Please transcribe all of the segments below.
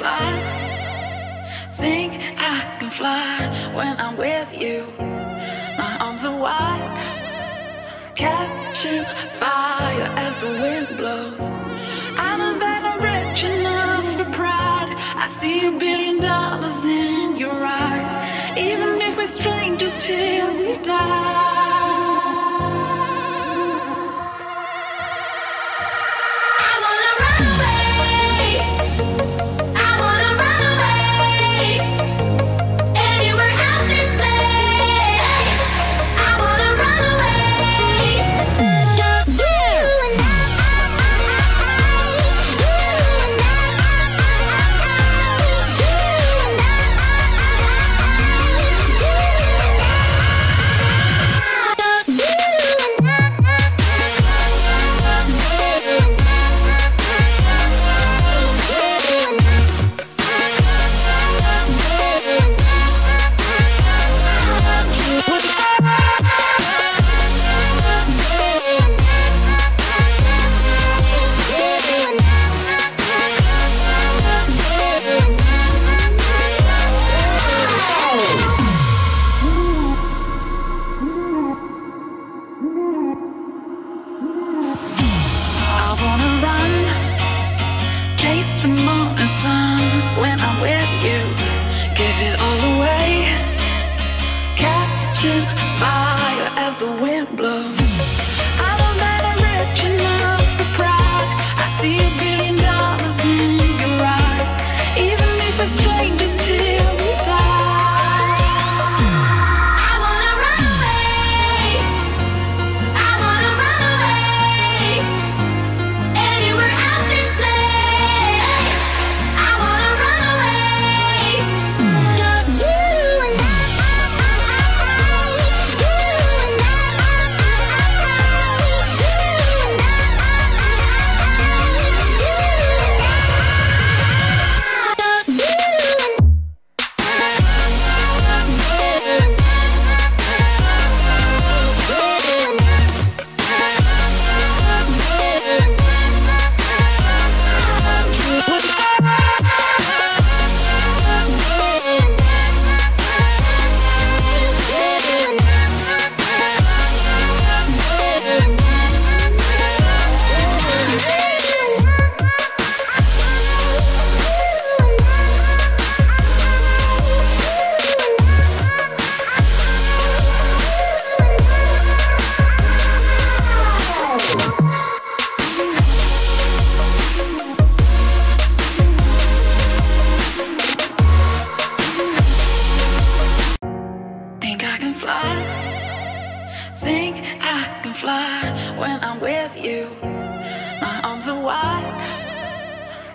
fly. Think I can fly when I'm with you. My arms are wide, catching fire as the wind blows. I know that I'm rich enough for pride. I see $1 billion in your eyes. Even if we're strangers till we die.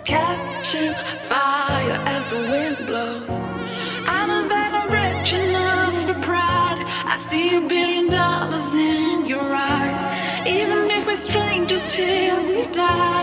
Catching fire as the wind blows. I know that I'm rich enough for pride. I see $1 billion in your eyes. Even if we're strangers till we die.